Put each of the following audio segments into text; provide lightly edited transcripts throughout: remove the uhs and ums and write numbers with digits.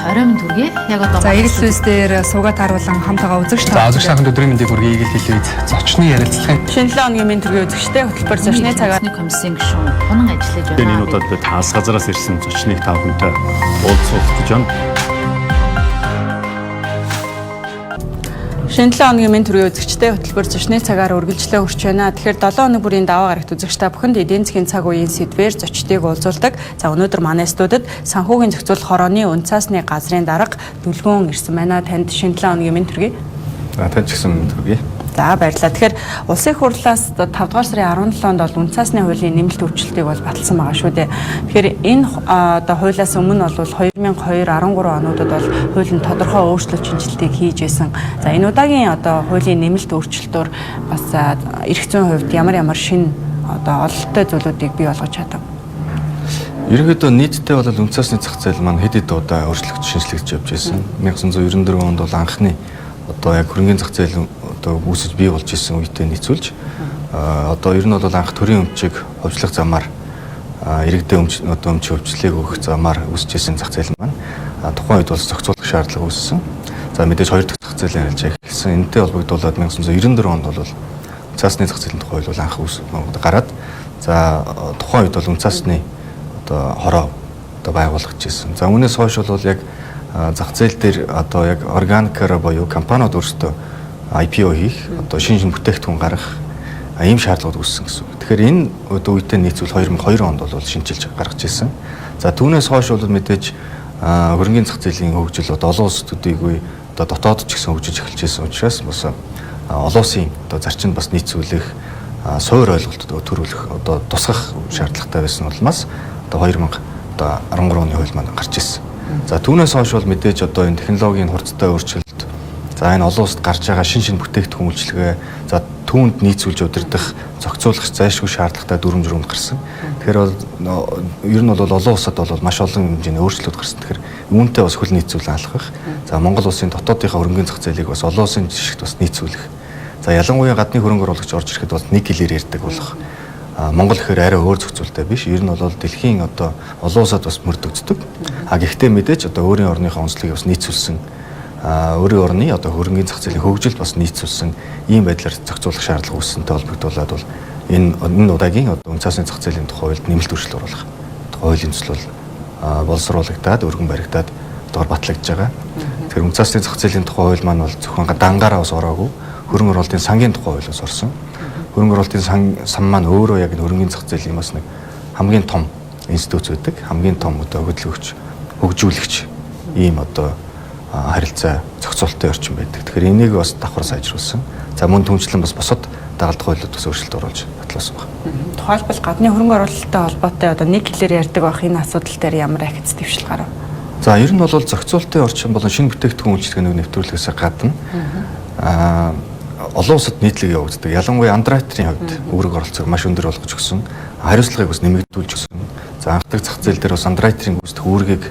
Оройн төргий яг одоо За эрэл зүйс дээр суугаад харуулan хамтаага үзэгч За үзэгч таханд өдрийн мэндийг хүргэе гэж хэлээд зочны ярилцлагын шинэ 7 хоногийн мэнд төргийн үзэгчтэй хөтөлбөр зочны цагаар комиссийн гишүүн хонон ажиллаж байна. Энэ удаад бид хагас газараас ирсэн зочныг та бүхэнтэй уулзах гэж байна. шинэ 7 хоногийн мэнд төргийн үзэгчтэй хөтөлбөр зочны цагаар үргэлжлэн хүрч байна. Тэгэхээр 7 хоног бүрийн даваа гарагт үзэгч та бүхэнд эдийн засгийн цаг үеийн сэдвээр зочдыг уулзуулдаг. За өнөөдөр манай студид санхүүгийн зохицуулах хорооны үнцаасны газрын дарга Дүлгөөн ирсэн байна. Танд шинэ 7 хоногийн мэнд төргий. За тань ч гэсэн мэнд хүргэе. За баярлалаа. Тэгэхээр улсын их хурлаас 5 дугаар сарын 17-нд бол үнцаасны хуулийн нэмэлт өөрчлөлтийг бол баталсан байгаа шүү дээ. Тэгэхээр энэ одоо хуулиас өмнө бол 2002-13 онуудад бол хуулийн тодорхой өөрчлөлт шинжилгээг хийж байсан. За энэ удаагийн одоо хуулийн нэмэлт өөрчлөлтөөр бас эрх зүйн хувьд ямар шинэ одоо ололттой зүйлүүдийг бий болгож чадав. Ерөнхийдөө нийтдээ бол үнцаасны зах зээл маань хэд удаа өөрчлөгдөж шинжлэгдэж явж байсан. 1994 онд бол анхны одоо яг хөрөнгөний зах зээл одоо үүсэж бий болж исэн үедээ нийцүүлж одоо ер нь бол анх төрийн өмчийг хөгжлөх замаар иргэдэд өмч хөгжлийг өгөх замаар үүсэж исэн зах зээл маань тухайн үед бол зохицуулах шаардлага үүссэн. За мэдээж хоёр дахь зах зээлийн арилжаа эхэлсэн. Энэтэй холбогдуулаад 1994 онд бол үнцаасны зах зээлийн тухай хууль анх гараад за тухайн үед бол үнцаасны одоо хороо одоо байгуулагдаж исэн. За үүнээс хойш бол яг зах зээл дээр одоо яг органикаар буюу компаниуд өөрсдөө IPO хийх одоо шинэ бүтээгдэхүүн гаргах ийм шаардлагууд үүссэн гэсэн үг. Тэгэхээр энэ үедээ нийцвэл 2002 онд бол шинжилж гаргаж ирсэн. За түүнээс хойш бол мэдээж хөрөнгөний зах зээлийн хөгжил одоо олон улс төдийгүй одоо дотоод ч гэсэн хөгжиж эхэлж байсан учраас бас олон улсын одоо зарчинд бас нийцүүлэх суур ойлголтод төрүүлэх одоо тусгах шаардлагатай байсан улмаас одоо 2013 оны хууль маань гарч ирсэн. За түүнээс хойш бол мэдээж одоо энэ технологийн хурцтай өөрчлөлт за энэ олон улсад гарч байгаа шинэ бүтээгдэхүүн үйлчилгээ за түүнд нийцүүлж удирдах зохицуулах зайлшгүй шаардлагатай дүрм журмд гарсан. Тэгэхээр бол ер нь бол олон улсад бол маш олон хэмжээний өөрчлөлт гарсан. Тэгэхээр үүнтэй бас хөл нийцүүлэн алхах. За Монгол улсын дотоодынхаа хөрөнгөний зах зээлийг бас олон улсын жишгт бас нийцүүлэх. За ялангуяа гадны хөрөнгө оруулагч орж ирэхэд бол нэг хэлээр ярьдаг болох. Монгол гэхээр арай өөр зохицуулттай биш. Ер нь бол дэлхийн одоо олон улсад бас мөрдөгддөг. Гэхдээ мэдээж одоо өөрийн орныхоо онцлогийг бас нийцүүлсэн өөрийн орны одоо хөрөнгөний зах зээлийн хөгжилд бас нийцүүлсэн ийм байдлаар зохицуулах шаардлага үүссэнтэй холбогдуулаад бол энэ удаагийн одоо үнцаасны зах зээлийн тухай хуульд нэмэлт өөрчлөлт оруулах. Тухай хуулийн төсөл боловсруулагдаад өргөн баригдаад одоо батлагдж байгаа. Тэгэхээр үнцаасны зах зээлийн тухай хууль маань бол зөвхөн дангаараа бас ороогүй хөрөнгө оруулалтын сангийн тухай хуулиас орсон. Хөрөнгө оруулалтын сан маань өөрөө яг хөрөнгөний зах зээлийн бас нэг хамгийн том институт байдаг. Хамгийн том одоо хөдөлгөгч, хөгжүүлэгч ийм одоо харилцаа зохицуулалтын орчин байдаг. Тэгэхээр энийг бас давхар сайжруулсан. За мөн түнчлэн бас босод дагалдах хуулиуд бас өөрчлөлт оруулж батлуулсан байна. Тухайлбал гадны хөрөнгө оруулалттай холбоотой одоо нэг хэлээр ярьдаг байх энэ асуудал дээр ямар ахиц дэвшил гарав? За ер нь бол зохицуулалтын орчин болон шинэ бүтээгдэхүүн үйлчилгээнийг нэвтрүүлэхээс гадна олон улсад нийтлэг явагддаг. Ялангуяа андеррайтерийн хувьд үүрэг оролцоог маш өндөр болгож өгсөн. Хариуцлагыг бас нэмэгдүүлж өгсөн. За анх дахь зах зээл дээр бас андеррайтерийн гүйцэтгэх үүргийг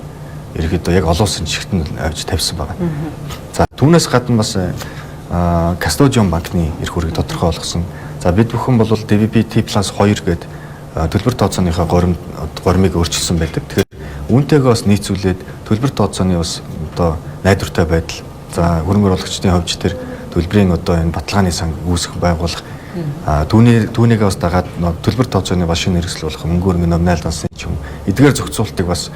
ерөөдөө яг олон улсын жишгтэн авч тавьсан байгаа. За түүнээс гадна бас Custodian банкны эрх үүргийг тодорхой болгосон. За бид бүхэн бол DVP-T+2 гэдэг төлбөр тооцооныхоо гормыг өөрчилсөн байдаг. Тэгэхээр үүнтэйгээ бас нийцүүлээд төлбөр тооцооны бас одоо найдвартай байдал. За хөрөнгө оруулагчдын хувьд тэр төлбөрийн одоо энэ баталгааны сан үүсгэх байгуулах түүнийгээ бас дагаад төлбөр тооцооны бас шинэ хэрэгсэл болох мөнгө хөрөнгө номинал дансны ч юм эдгээр зохицуултыг бас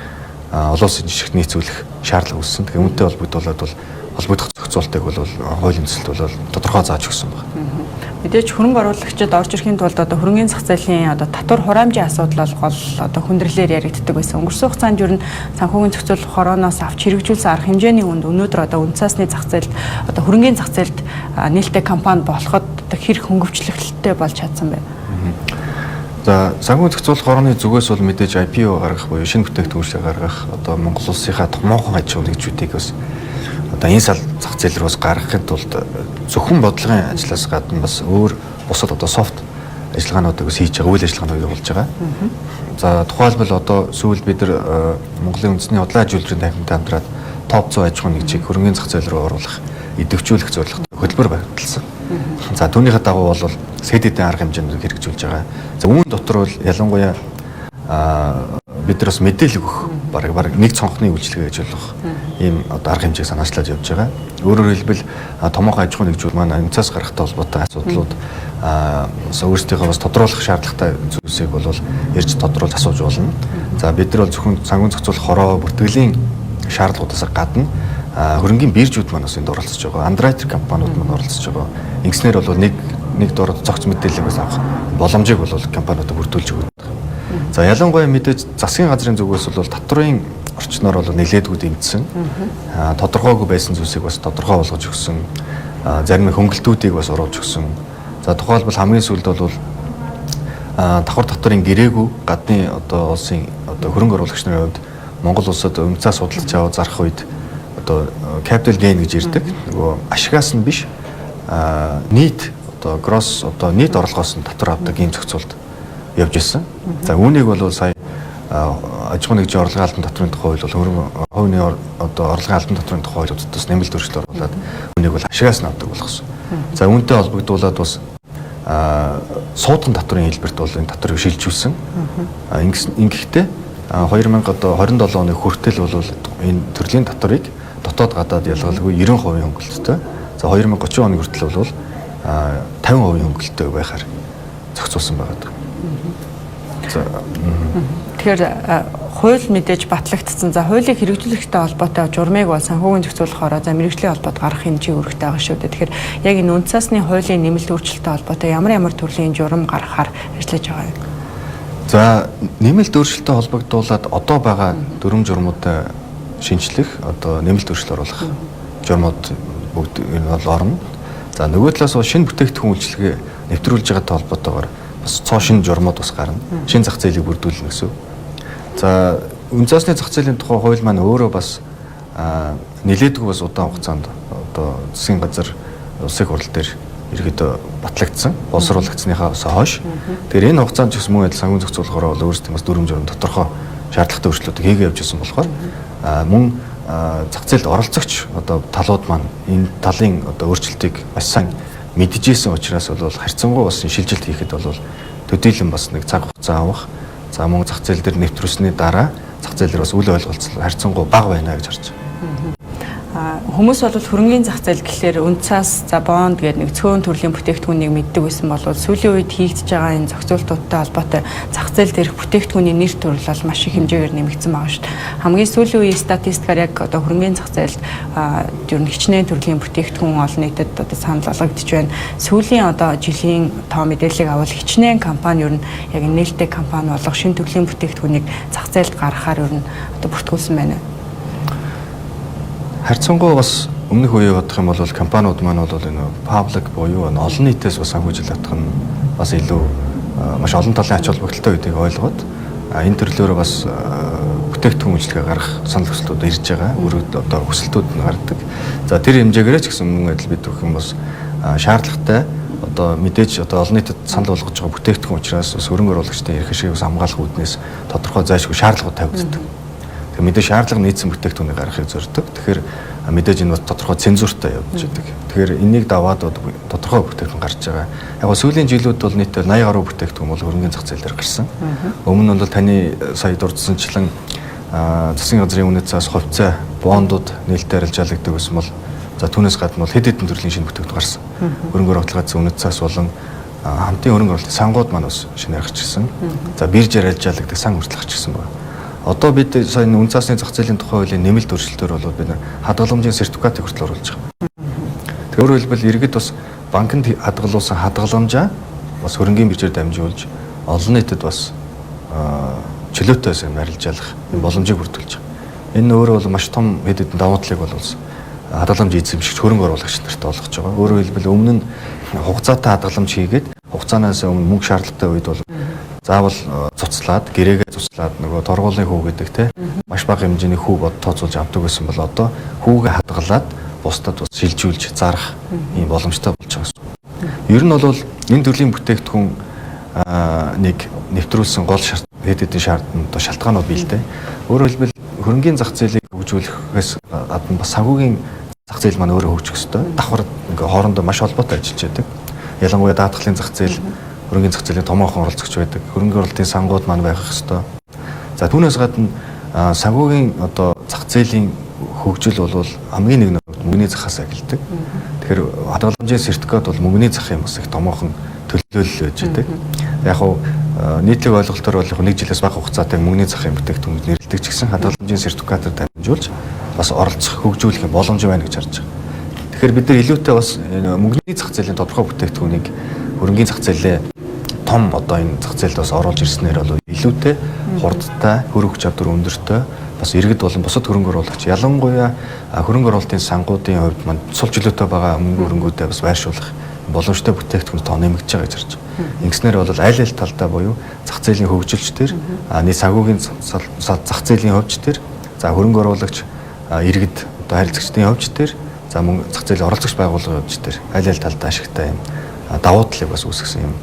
олон улсын жишгт нийцүүлэх шаардлага үүссэн. Тэгэхээр үүнтэй холбогдуулаад бол холбогдох зохицуултыг бол хуулийн төсөлд бол тодорхой зааж өгсөн байна. Мэдээж хөрөнгө оруулагчид орж ирэхийн тулд одоо хөрөнгөний зах зээлийн одоо татвар хураамжийн асуудал бол гол одоо хүндрэлээр яригддаг байсан. Өнгөрсөн хугацаанд ер нь санхүүгийн зохицуулах хорооноос авч хэрэгжүүлсэн арга хэмжээний үнд өнөөдөр одоо үнцаасны зах зээлд одоо хөрөнгөний зах зээлд нээлттэй компани болоход хэрэг хөнгөвчлөлттэй болж чадсан байна. За санхүүгийн зохицуулах хорооны зүгээс бол мэдээж IPO гаргах буюу шинэ бүтээгдэхүүн гаргах одоо Монгол улсынхаа томоохон аж ахуйн нэгжүүдийг бас одоо энэ сал зах зээл рүү гаргахын тулд зөвхөн бодлогын ажлаас гадна бас өөр бусад одоо софт ажиллагаануудыг бас хийж байгаа, үйл ажиллагаанууд явуулж байгаа. За тухайлбал одоо сүүлд бид нар Монголын үндэсний худлаа ажилтны танхимтай хамтраад топ 100 аж ахуйн нэгжийг хөрөнгөний зах зээл рүү оруулах, идэвхжүүлэх зорилготой хөтөлбөр байгуулсан. За түүнийхээ дагуу бол СЭД-ийн арга хэмжээнд хэрэгжүүлж байгаа. За үүн дотор бол ялангуяа бид нар бас мэдээлэл өгөх баг нэг цонхны үйлчлэгээ гэж болох ийм одоо арга хэмжээг санаачлаад явж байгаа. Өөрөөр хэлбэл томоохон аж ахуй нэгжүүд маань үнцаас гарахтай холбоотой асуудлууд өөрсдийнхөө бас тодруулах шаардлагатай зүйлсийг бол ярьж тодруулж асууж болно. За бид нар бол зөвхөн санхүүгийн зохицуулах хороо бүртгэлийн шаардлагуудаас гадна хөрөнгийн биржүүд маань бас энд оролцож байгаа. Underwriter компаниуд маань оролцож байгаа. Ингэснээр бол нэг дор зохиц мэдээллийг бас авах боломжийг бол компаниудад бүрдүүлж өгöd. За ялангуяа мэдээж засгийн газрын зүгээс бол татврын орчноор бол нэлээдгүй дэмжсэн. Тодорхойгүй байсан зүйлсийг бас тодорхой болгож өгсөн. Зарим хөнгөлтүүдийг бас оруулж өгсөн. За тухайлбал хамгийн сүүлд бол давхар татврын гэрээгүй гадны одоо улсын одоо хөрөнгө оруулагч нарын хувьд Монгол улсад үнцаа судалж аваад зарах үед одоо capital gain гэж ирдэг. Нөгөө ашигаас нь биш нийт одоо gross одоо нийт орлогоос нь татвар авдаг ийм зохицуулт явж ирсэн. За үүнийг бол сая аж ахуйн нэгжийн орлогын албан татврын тухай хууль бол хувийн одоо орлогын албан татврын тухай хуулиудад бас нэмэлт өөрчлөлт оруулаад үүнийг бол ашигаас нь авдаг болгосон. За үүнтэй холбогдуулаад бас суудхан татврын хэлбэрт бол энэ татврыг шилжүүлсэн. Ингэхдээ 2027 оны хүртэл бол энэ төрлийн татврыг дотоод гадаад ялгалгүй 90% хөнгөлөлттэй. За 2030 оны хүртэл бол 50% хөнгөлөлттэй байхаар зохицуулсан байгаа. Тэгэхээр хууль мэдээж батлагдсан. За хуулийг хэрэгжүүлэхтэй холбоотой журмыг бол санхүүгийн зохицуулахаараа за мэрэгжлийн холбоод гарах хэмжээ өргөтэй байгаа шүү дээ. Тэгэхээр яг энэ үнцаасны хуулийн нэмэлт өөрчлөлттэй холбоотой ямар төрлийн журам гаргахаар ажиллаж байгаа юм? За нэмэлт өөрчлөлттэй холбогдуулаад одоо байгаа дүрм журмуудаа шинжлэх одоо нэмэлт өөрчлөлт оруулах журмууд бүгд энэ бол орно. За нөгөө талаас бол шинэ бүтээгдэхүүн үйлчилгээ нэвтрүүлж байгаатай холбоотойгоор бас цоо шинэ журмууд бас гарна. Шинэ зах зээлийг бүрдүүлнэ гэсэн. За үнцаасны зах зээлийн тухай хууль маань өөрөө бас нэлээдгүй бас удаан хугацаанд одоо засгийн газар улсын хурал дээр ерөөдөө батлагдсан. Боловсруулагдсныхаас хойш. Тэгэхээр энэ хугацаанд ч гэсэн мөн адил санхүүгийн зохицуулахаараа бол өөрсдийн бас дүрм журам тодорхой шаардлагатай өөрчлөлтүүд хийгээ явж ирсэн болохоор мөн зах зээлд оролцогч одоо талууд маань энэ талын одоо өөрчлөлтийг маш сайн мэдчихсэн учраас бол харьцангуй бас шилжилт хийхэд бол төдийлөн бас нэг цаг хугацаа авах. За мөн зах зээл дээр нэвтрүүлсний дараа зах зээл дээр бас үл ойлголцол харьцангуй бага байна гэж харж байна. Хүмүүс бол хөрөнгийн зах зээл гэхлээр үнцаас за бонд гэдэг нэг цөөн төрлийн бүтээгдэхүүнийг мэддэг байсан бол сүүлийн үед хийгдэж байгаа энэ зохицуултуудтай холбоотой зах зээл дээрх бүтээгдэхүүний нэр төрөл бол маш их хэмжээгээр нэмэгдсэн байгаа шүү дээ. Хамгийн сүүлийн үеийн статистикаар яг одоо хөрөнгийн зах зээлд ер нь хичнээн төрлийн бүтээгдэхүүн олон нийтэд одоо санал болгогдож байна. Сүүлийн одоо жилийн тоо мэдээллийг авал хичнээн компани ер нь яг нээлттэй компани болох шинэ төрлийн бүтээгдэхүүнийг зах зээлд гаргахаар ер нь одоо бүртгүүлсэн байна. Харьцангуй бас өмнөх үеийг бодох юм бол компаниуд маань бол энэ паблик буюу олон нийтээс бас санхүүжилт татах нь бас илүү маш олон талын ач холбогдолтой гэдгийг ойлгоод энэ төрлөөр бас бүтээгдэхүүн үйлчилгээ гаргах санал хүслүүд ирж байгаа. Өргөд одоо хүсэлтүүд нь гардаг. За тэр хэмжээгээр ч гэсэн мөн адил бид бүхэн бас шаардлагатай одоо мэдээж одоо олон нийтэд санал болгож байгаа бүтээгдэхүүн учраас бас хөрөнгө оруулагчдын эрх ашигыг хамгаалах үүднээс тодорхой зайлшгүй шаардлагууд тавигддаг. Тэгэхээр мэдээж шаардлага нийцсэн бүтээгдэхүүнийг гаргахыг зорддог. Тэгэхээр мэдээж энэ бас тодорхой цензуртай явж байдаг. Тэгэхээр энийг даваад тодорхой бүтээгдэхүүн гарч байгаа. Яг нь сүүлийн жилүүд бол нийтдээ 80 гаруй бүтээгдэхүүн бол хөрөнгөний зах зээл дээр гарсан. Өмнө нь бол таны сая дурдсанчлан засгийн газрын үнэт цаас хувьцаа бондууд нээлттэй арилжаалагддаг байсан бол за түүнээс гадна бол хэд хэдэн төрлийн шинэ бүтээгдэхүүн гарсан. Хөрөнгө оруулалтын үнэт цаас болон хамтын хөрөнгө оруулалтын сангууд маань бас шинээр гарч ирсэн. За биржээр арилжаалагддаг сан хүртэл гарч ирсэн байна. Одоо бид сая үнцаасны зах зээлийн тухай хуулийн нэмэлт өөрчлөлтөөр бол бид хадгаламжийн сертификатыг хүртэл оруулж байгаа. Тэгэхээр өөрөөр хэлбэл иргэд бас банкнд хадгалуулсан хадгаламжаа бас хөрөнгийн биржээр дамжуулж олон нийтэд бас чөлөөтэй сайн арилжаалах боломжийг бүрдүүлж байгаа. Энэ өөрөө бол маш том хэд хэдэн давуу талыг бол хадгаламж эзэмшигч хөрөнгө оруулагч нарт олгож байгаа. Өөрөөр хэлбэл өмнө нь хугацаатай хадгаламж хийгээд хугацаанаас өмнө мөнгө шаардлагатай үед бол заавал цуцлаад гэрээгээ цуцлаад нөгөө торгуулийн хүү гэдэг те маш бага хэмжээний хүү бод тооцоолж авдаг байсан бол одоо хүүгээ хадгалаад бусдад бас шилжүүлж зарах ийм боломжтой болж байгаа юм. Ер нь бол энэ төрлийн бүтээгдэхүүн нэг нэвтрүүлсэн гол шарт хэд хэдэн шалтгаанууд бий л дээ. Өөрөөр хэлбэл хөрөнгийн зах зээлийг хөгжүүлэхээс гадна бас санхүүгийн зах зээл маань өөрөө хөгжих ёстой. Давхар ингээ хоорондоо маш холбоотой ажиллаж байдаг. Ялангуяа даатгалын зах зээл хөрөнгөний зах зээлийн томоохон оролцогч байдаг. Хөрөнгө оруулалтын сангууд маань байх ёстой. За түүнээс гадна санхүүгийн одоо зах зээлийн хөгжил бол хамгийн нэг нь мөнгөний захаас эхэлдэг. Тэгэхээр хадгаламжийн сертификат бол мөнгөний захын бас их томоохон төлөөлөл байж байдаг. Яг хуу нийтлэг ойлголтоор бол нэг жилээс бага хугацаатай мөнгөний захын бүтээгдэхүүн нэрлэдэг ч гэсэн хадгаламжийн сертификатаар дамжуулж бас оролцох хөгжүүлэх боломж байна гэж харж байгаа. Тэгэхээр бид нар илүүтэй бас мөнгөний зах зээлийн тодорхой бүтээгдэхүүнийг хөрөнгөний зах зээлээ том одоо энэ зах зээлд бас оруулж ирснээр бол илүүтэй хурдтай, хөрөнгө чадвар өндөртэй бас иргэд болон бусад хөрөнгө оруулагч ялангуяа хөрөнгө оруулалтын сангуудын хувьд манд цул чөлөөтэй байгаа мөнгө хөрөнгүүдээ бас байршуулах боломжтой бүтээгдэхүүн тоо нэмэгдэж байгаа гэж харж байна. Ингэснээр бол аль аль талдаа буюу зах зээлийн хөгжилчдэр, нийт санхүүгийн зах зээлийн хувьчдэр, за хөрөнгө оруулагч, иргэд одоо харилцагчдын хувьчдэр, за мөн зах зээлийн оролцогч байгууллагын хувьчдэр аль аль талдаа ашигтай юм давуу талыг бас үүсгэсэн юм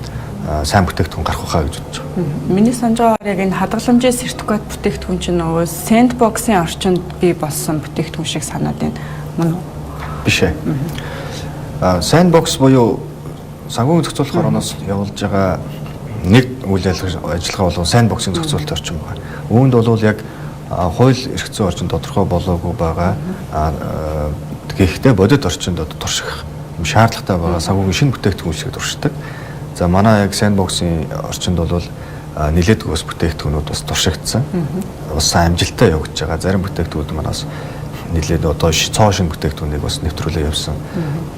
сайн бүтээгдэхүүн гарах байхаа гэж бодож байгаа. Миний санаж байгаагаар яг энэ хадгаламжийн сертификат бүтээгдэхүүн чинь нөгөө сэндбоксын орчинд бий болсон бүтээгдэхүүн шиг санаад байна. Мөн үү? Биш ээ. Сэндбокс буюу санхүүгийн зохицуулах орноос явуулж байгаа нэг үйл ажиллагаа бол сэндбоксын зохицуулалт орчин байна. Үүнд бол яг хууль эрх зүйн орчин тодорхой болоогүй байгаа. Гэхдээ бодит орчинд турших шаардлагатай байгаа санхүүгийн шинэ бүтээгдэхүүн шиг туршдаг. За манай яг сэндбоксын орчинд бол нэлээдгүй бас бүтээгдэхүүнүүд бас туршигдсан. Бас сайн амжилттай явагдаж байгаа. Зарим бүтээгдэхүүнүүд манаас нэлээд одоо цоо шин бүтээгдэхүүнийг бас нэвтрүүлээ явсан.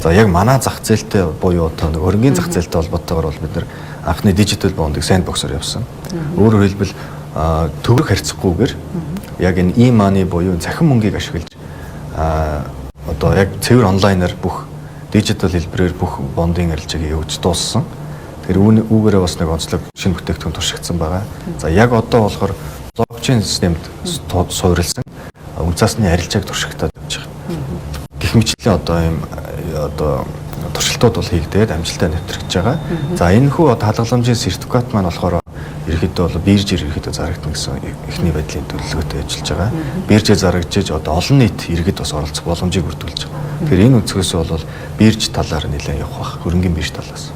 За яг манай зах зээлтэй буюу одоо хөрөнгөний зах зээлтэй холбоотойгоор бол бид нар анхны дижитал бондыг сэндбоксоор явсан. Өөрөөр хэлбэл төгрөг харьцахгүйгээр яг энэ e-money буюу захин мөнгийг ашиглаж одоо яг цэвэр онлайнаар бүх дижитал хэлбэрээр бүх бондын арилжааг явуулж дууссан. Тэр үүгээрээ бас нэг онцлог шинэ бүтээгдэхүүн туршигдсан байгаа. За яг одоо болохоор блокчейн системд суурилсан үнцасны арилжааг туршигтаад явж байгаа. Гэх мэтлээ одоо ийм одоо туршилтууд бол хийгдээд амжилттай нэвтрэгдэж байгаа. За энэ хүү хадгаламжийн сертификат маань болохоор ерөөхдөө бол биржээр ерөөхдөө зарагдана гэсэн эхний байдлын төлөвлөгөөтэй ажиллаж байгаа. Биржээр зарагдж одоо олон нийт иргэд бас оролцох боломжийг бүрдүүлж байгаа. Тэгэхээр энэ өнцгөөс бол бирж талаар нэлээд явах бах. Хөрөнгөний бирж талаас.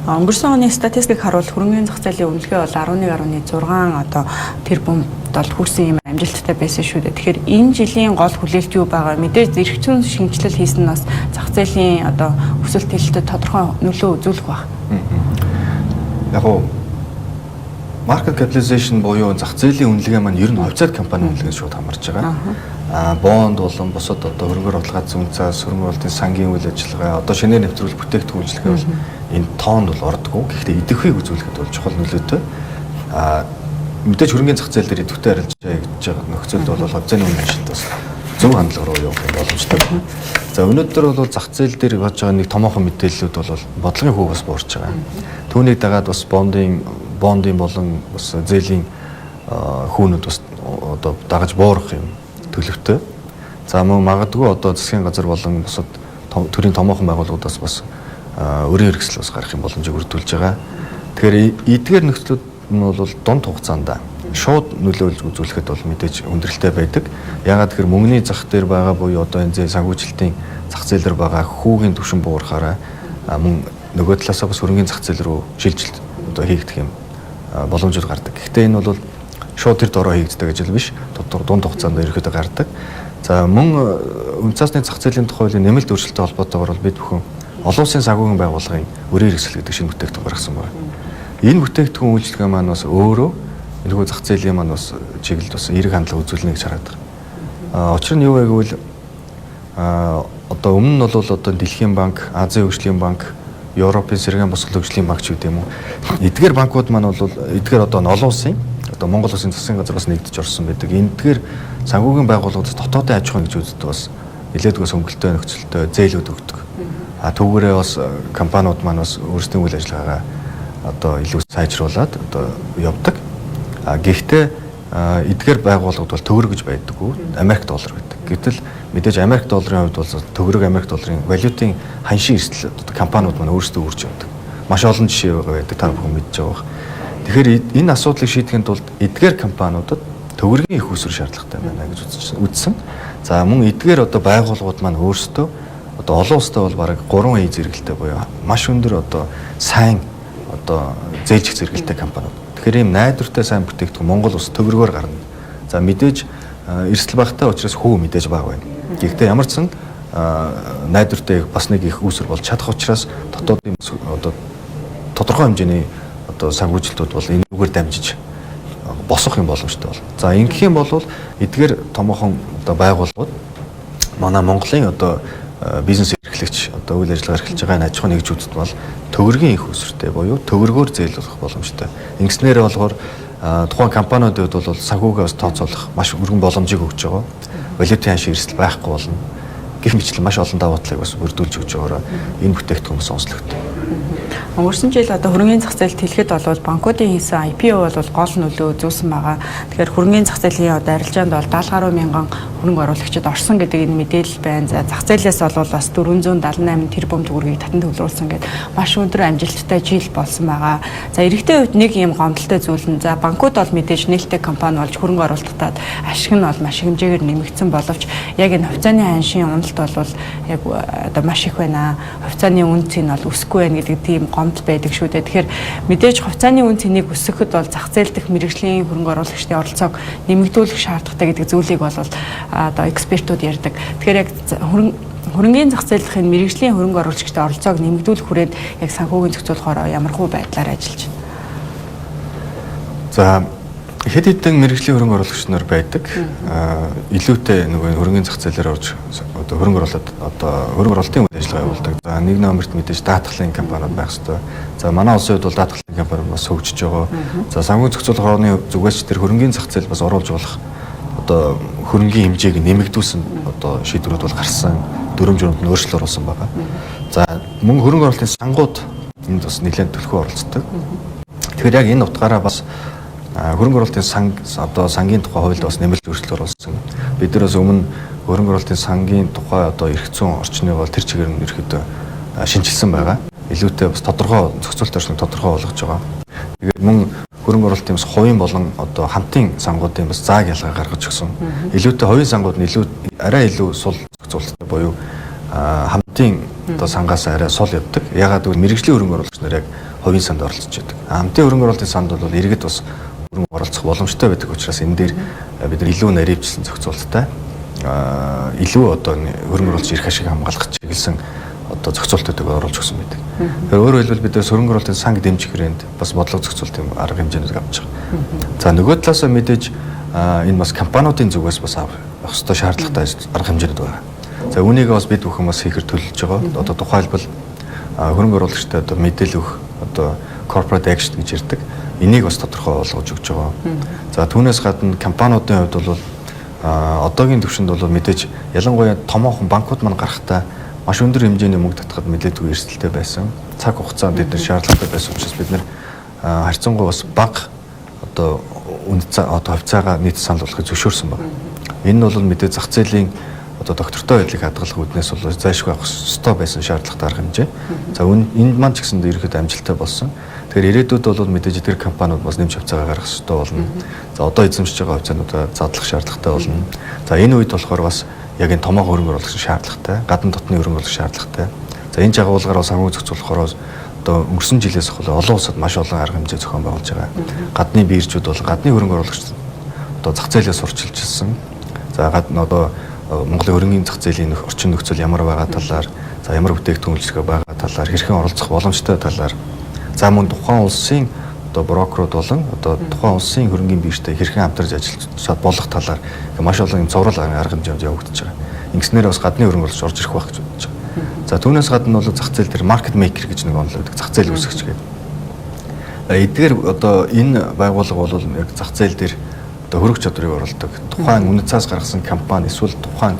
Өнгөрсөн оны статистик харуул хөрөнгөний зах зээлийн үнэлгээ бол 11.6 одоо тэрбумд бол хүрсэн юм амжилттай байсан шүү дээ. Тэгэхээр энэ жилийн гол хүлээлт юу байгаа? Мэдээж эрх зүйн шинжилэл хийсэн нь бас зах зээлийн одоо өсөлт хэлэлтэд тодорхой нөлөө үзүүлэх баг. Яг нь market capitalization буюу зах зээлийн үнэлгээ маань ер нь хувьцаат компани үнэлгээс шууд хамарч байгаа. Бонд болон бусад одоо хөрөнгө оруулалт зүүнцээс хөрөнгө оруулалтын сангийн үйл ажиллагаа одоо шинээр нэвтрүүлэх бүтээгдэхүүн үйлчлэгээ бол энэ тоонд бол ордоггүй. Гэхдээ идэвхийг үзүүлэхэд бол чухал нөлөөтэй. Мэдээж хөрөнгөний зах зээл дээр идэвхтэй арилжаа хийж байгаа нөхцөлд бол хувьцааны үнэ ажилд бас зөв хандлага руу явах боломжтой байна. За өнөөдөр бол зах зээл дээр гарч байгаа нэг томоохон мэдээллүүд бол бодлогын хүү бас буурч байгаа. Түүнийг дагаад бас бондын болон бас зээлийн хүүнүүд бас одоо дагаж буурах юм төлөвтэй. За мөн магадгүй одоо засгийн газар болон бусад төрийн томоохон байгууллагуудаас бас өрийн хэрэгсэл бас гарах юм боломжийг бүрдүүлж байгаа. Тэгэхээр эдгээр нөхцлүүд нь бол дунд хугацаанд шууд нөлөөлж үзүүлэхэд бол мэдээж хүндрэлтэй байдаг. Яагаад гэхээр мөнгөний зах дээр байгаа буюу одоо энэ санхүүжилтийн зах зээлэр байгаа хүүгийн түвшин буурахаараа мөн нөгөө талаасаа бас хөрөнгөний зах зээл рүү шилжилт одоо хийгдэх юм боломжууд гардаг. Гэхдээ энэ бол шууд тэр дороо хийгддэг ажил биш. Дунд хугацаанд ерөөхдөө гардаг. За мөн үнцасны зах зээлийн тухай хуулийн нэмэлт өөрчлөлттэй холбоотойгоор бид бүхэн олон улсын санхүүгийн байгууллагын өрийн хэрэгсэл гэдэг шинэ бүтээгдэхүүн гаргасан байна. Энэ бүтээгдэхүүн үйлчлэгээ маань бас өөрөө энэхүү зах зээлийн маань бас чиглэлд бас эерэг хандлага үзүүлнэ гэж хараад байгаа. Учир нь юу вэ гэвэл одоо өмнө нь бол одоо Дэлхийн банк, Азийн хөгжлийн банк, Европын сэргээн босгол хөгжлийн банк ч үгүй юм уу. Эдгээр банкуд маань бол эдгээр одоо олон улсын одоо Монгол улсын засгийн газар бас нэгдэж орсон байдаг. Эдгээр санхүүгийн байгууллагуудаас дотоодын аж ахуйн гэж үздэг бас нэлээдгээс хөнгөлөлтөй нөхцөлтэй зээлүүд өгдөг. Түүгээрээ бас компаниуд маань бас өөрсдийн үйл ажиллагаагаа одоо илүү сайжруулад одоо явдаг. Гэхдээ эдгээр байгууллагууд бол төгрөг гэж байдаггүй. Америк доллар байдаг. Гэтэл мэдээж Америк долларын хувьд бол төгрөг Америк долларын валютын ханшийн эрсдэл компаниуд маань өөрсдөө үрж явдаг. Маш олон жишээ байдаг. Та бүхэн мэдж байгаа. Тэгэхээр энэ асуудлыг шийдэхэд тулд эдгээр компаниудад төгрөгийн их усрын шаардлагатай байна гэж үзсэн. За мөн эдгээр одоо байгууллагууд маань өөрсдөө одоо олон улстай бол бараг 3 зэрэгэлтэй буюу маш өндөр одоо сайн одоо зээлжих зэрэгэлтэй компаниуд. Тэгэхээр ийм найдвартай сайн бүтээгдэхүүн Монгол улс төвөргөөр гарна. За мэдээж эрсдэл багтаа учраас хүү мэдээж бага байна. Гэхдээ ямар ч сан найдвартай бас нэг их үүсвэр болж чадах учраас дотоодын одоо тодорхой хэмжээний одоо санхүүжилтүүд бол энэ үгээр дамжиж босох юм боломжтой бол. За ингэх юм бол эдгээр томоохон одоо байгууллагууд манай Монголын одоо бизнес эрхлэгч одоо үйл ажиллагаа эрхэлж байгаа аж ахуйн нэгжүүдэд бол төгрөгийн их үүсвэртэй буюу төгрөгөөр зээлүүлэх боломжтой. Ингэснээр болохоор тухайн компаниудад бол санхүүгээ бас тооцоолох маш өргөн боломжийг өгч байгаа. Валютын ханшийн эрсдэл байхгүй болно. Гэх мэтлэн маш олон давуу талыг бас бүрдүүлж өгч байгаараа энэ бүтээгдэхүүн сонслогтой. Өнгөрсөн жил одоо хөрөнгөний зах зээлд хэлэхэд бол банкуудын хийсэн IPO бол гол нөлөө үзүүлсэн байгаа. Тэгэхээр хөрөнгөний зах зээлийн одоо арилжаанд бол 70 гаруй мянган хөрөнгө оруулагчид орсон гэдэг энэ мэдээлэл байна. За зах зээлээс бол бас 478 тэрбум төгрөгийг татан төвлөрүүлсэн гэдэг маш өндөр амжилттай жил болсон байгаа. За иргэдийн хувьд нэг юм гомдолтой зүйл нь за банкуд бол мэдээж нээлттэй компани болж хөрөнгө оруулалтад ашиг нь бол маш хэмжээгээр нэмэгдсэн боловч яг энэ хувьцааны ханшийн уналт бол яг одоо маш их байна. Хувьцааны үн цэн бол өсөхгүй байна гэдэг тийм гомдол байдаг шүү дээ. Тэгэхээр мэдээж хувьцааны үн цэнийг өсгөхөд бол зах зээл дэх мэргэжлийн хөрөнгө оруулагчдын оролцоог нэмэгдүүлэх шаардлагатай гэдэг зүйлийг бол одоо экспертүүд ярьдаг. Тэгэхээр яг хөрөнгөний зах зээл дэх мэргэжлийн хөрөнгө оруулагчдын оролцоог нэмэгдүүлэх хүрээнд яг санхүүгийн зохицуулахаар ямархуу байдлаар ажиллаж байна. За хэд хэдэн мэргэжлийн хөрөнгө оруулагч нар байдаг. Илүүтэй нөгөө хөрөнгөний зах зээлээр орж одоо хөрөнгө оруулалт одоо хөрөнгө оруулалтын үйл ажиллагаа явуулдаг. За нэг номерт мэдээж даатгалын компаниуд байх ёстой. За манай улсын хувьд бол даатгалын компани бас хөгжиж байгаа. За санхүү зохицуулах орны зүгээс тэр хөрөнгөний зах зээл бас оруулж болох одоо хөрөнгөний хэмжээг нэмэгдүүлсэн одоо шийдвэрүүд бол гарсан. Дүрм журмд нь өөрчлөлт оруулсан байгаа. За мөн хөрөнгө оруулалтын сангууд энд бас нэлээд төлхөө оролцдог. Тэгэхээр яг энэ утгаараа бас хөрөнгө оруулалтын одоо сангийн тухай хуульд бас нэмэлт өөрчлөлт оруулсан. Бид нэрээс өмнө хөрөнгө оруулалтын сангийн тухай одоо эрх зүйн орчныг бол тэр чигээр нь ерөөдөө шинжилсэн байгаа. Илүүтэй бас тодорхой зохицуулт орчныг тодорхой болгож байгаа. Тэгээд мөн хөрөнгө оруулалтын бас хувийн болон одоо хамтын сангуудын бас зааг ялгаа гаргаж өгсөн. Илүүтэй хувийн сангууд нь арай илүү сул зохицуулттай буюу хамтын одоо сангаас арай сул явдаг. Ягаад гэвэл мэргэжлийн хөрөнгө оруулагч нар яг хувийн санд оролцож байдаг. Хамтын хөрөнгө оруулалтын санд бол иргэд бас хөрөнгө оруулах боломжтой байдаг учраас энэ дээр бид нар илүү наривчлсан зохицуулттай илүү одоо хөрөнгө оруулагч эрх ашиг хамгаалах чиглэсэн одоо зохицуултуудыг оруулж өгсөн байдаг. Тэгэхээр өөрөөр хэлбэл бид хөрөнгө оруулалтын санг дэмжих хүрээнд бас бодлого зохицуултын арга хэмжээнд авч байгаа. За нөгөө талаас нь мэдээж энэ бас компаниудын зүгээс бас авах ёстой шаардлагатай арга хэмжээнд байгаа. За үүнийг бас бид бүхэн бас хийхэр төлөвлөж байгаа. Одоо тухайлбал хөрөнгө оруулагчтай одоо мэдээлэл өгөх одоо corporate action гэж ярьдаг. Энийг бас тодорхой болгож өгч байгаа. За түүнээс гадна компаниудын хувьд бол одоогийн түвшинд бол мэдээж ялангуяа томоохон банкуд маань гарахтаа маш өндөр хэмжээний мөнгө татхад нэлээдгүй эрсдэлтэй байсан. Цаг хугацаанд бид нар шаардлагатай байсан учраас бид нар харьцангуй бас бага одоо хувьцаагаа нийт санал болгохыг зөвшөөрсөн байна. Энэ нь бол мэдээ зах зээлийн одоо доктортой байдлыг хадгалах үүднээс бол зайлшгүй авах ёстой байсан шаардлагатай арга хэмжээ. За энэ маань ч гэсэн ерөөд амжилттай болсон. Тэгэхээр ирээдүйд бол мэдээж эдгээр компаниуд бас нэмж хувьцаагаа гаргах ёстой болно. За одоо эзэмшиж байгаа хувьцаануудаа задлах шаардлагатай болно. За энэ үед болохоор бас яг энэ томоо хөрөнгө оруулах шаардлагатай, гадна дотны хөрөнгө оруулах шаардлагатай. За энэ жагуулгаар санхүү зохицуулахаар одоо өнгөрсөн жилээс хойш олон улсад маш олон арга хэмжээ зохион байгуулж байгаа. Гадны биржүүд бол гадны хөрөнгө оруулагч одоо зах зээлээс сурчилжсэн. За гадна одоо Монголын хөрөнгөний зах зээлийн орчин нөхцөл ямар байгаа талаар, за ямар бүтээгдэхүүн үйлчилгээ байгаа талаар, хэрхэн оролцох боломжтой талаар, за мөн тухайн улсын одоо брокерууд болон одоо тухайн улсын хөрөнгөний биржтэй хэрхэн хамтарч ажиллаж болох талаар маш олон зураг арга хэмжээнд явагдаж байгаа. Ингэснээр бас гадны хөрөнгө оруулагч орж ирэх байх гэж бодож байгаа. За түүнээс гадна бол зах зээл дээр маркет мейкер гэж нэг онол байдаг. Зах зээл үүсгэгч гэдэг. Эдгээр одоо энэ байгууллага бол яг зах зээл дээр одоо хөрөх чадрыг оруулдаг. Тухайн үнэт цаас гаргасан компани эсвэл тухайн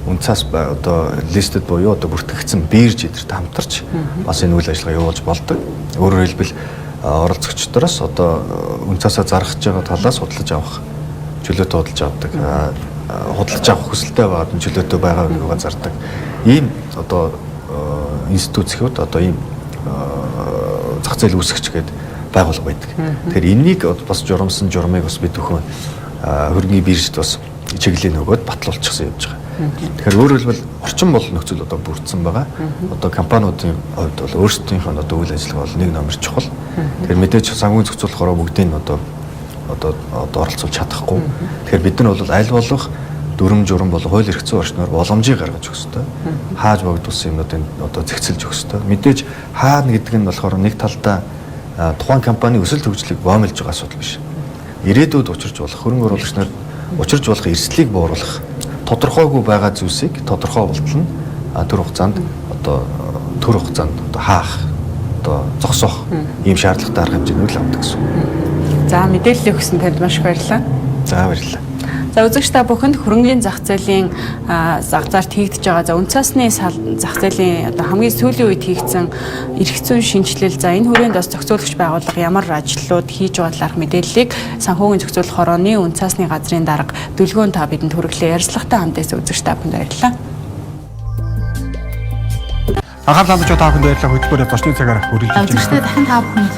үнэт цаас одоо листед буюу одоо бүртгэгдсэн бирж эдэрт хамтарч бас энэ үйл ажиллагаа явуулж болдог. Өөрөөр хэлбэл оролцогчдоос одоо үнэт цаасаа заргаж байгаа талаас худалдаж авах чөлөөтэй худалдаж авдаг. Худалдаж авах хүсэлтэй байгаа чөлөөтэй байгаа үеийг зардаг. Ийм одоо институцүүд одоо ийм зах зээл үүсгэж гээд байгуулга байдаг. Тэгэхээр энийг бас журамсан журмыг бас бид бүхэн хөрөнгөний биржид бас чиглэлийн нөгөөд батлуулчихсан явж байгаа. Тэгэхээр өөрөөр хэлбэл орчин бол нөхцөл одоо бүрдсэн байгаа. Одоо компаниудын хувьд бол өөрсдийнх нь одоо үйл ажиллагаа бол нэг номер чухал. Тэгэхээр мэдээж санхүүгийн зохицуулахаараа бүгдийг нь одоо оролцуулж чадахгүй. Тэгэхээр бид нар бол аль болох дүрм журм бол хууль эрх зүйн орчноор боломжийг гаргаж өгөх ёстой. Хааж богдуулсан юмнуудыг одоо зэгцэлж өгөх ёстой. Мэдээж хаана гэдэг нь болохоор нэг талдаа тухайн компани өсөлт хөгжлийг боомлж байгаа асуудал биш. Ирээдүйд учирч болох хөрөнгө оруулагч нар учирч болох эрсдлийг бууруулах тодорхойгүй байгаа зүйлсийг тодорхой болтол нь төр хугацаанд одоо хаах одоо зогсоох ийм шаардлагатай арга хэмжээний үйл авдаг гэсэн. За мэдээлэл өгсөн танд маш их баярлалаа. За баярлалаа. За үзэгч та бүхэнд хөрөнгөний зах зээлийн зах заарт хийгдэж байгаа за үн цасны зах зээлийн одоо хамгийн сүүлийн үед хийгдсэн эрх зүйн шинжилэл за энэ хүрээнд бас зохицуулагч байгууллага ямар ажлууд хийж байгаа талаарх мэдээллийг санхүүгийн зохицуулах хорооны үн цасны газрын дарга дүлгөөн та бидэнд хүргэлээ. Ярилцлагатай хамтдаа үзэгч та бүхэнд баярлалаа. Анхаарал хандаж та бүхэнд баярлалаа. Хөтөлбөрөөр босны цагаар үргэлжлүүлж байна. Үзэгчтэй дахин та бүхэнд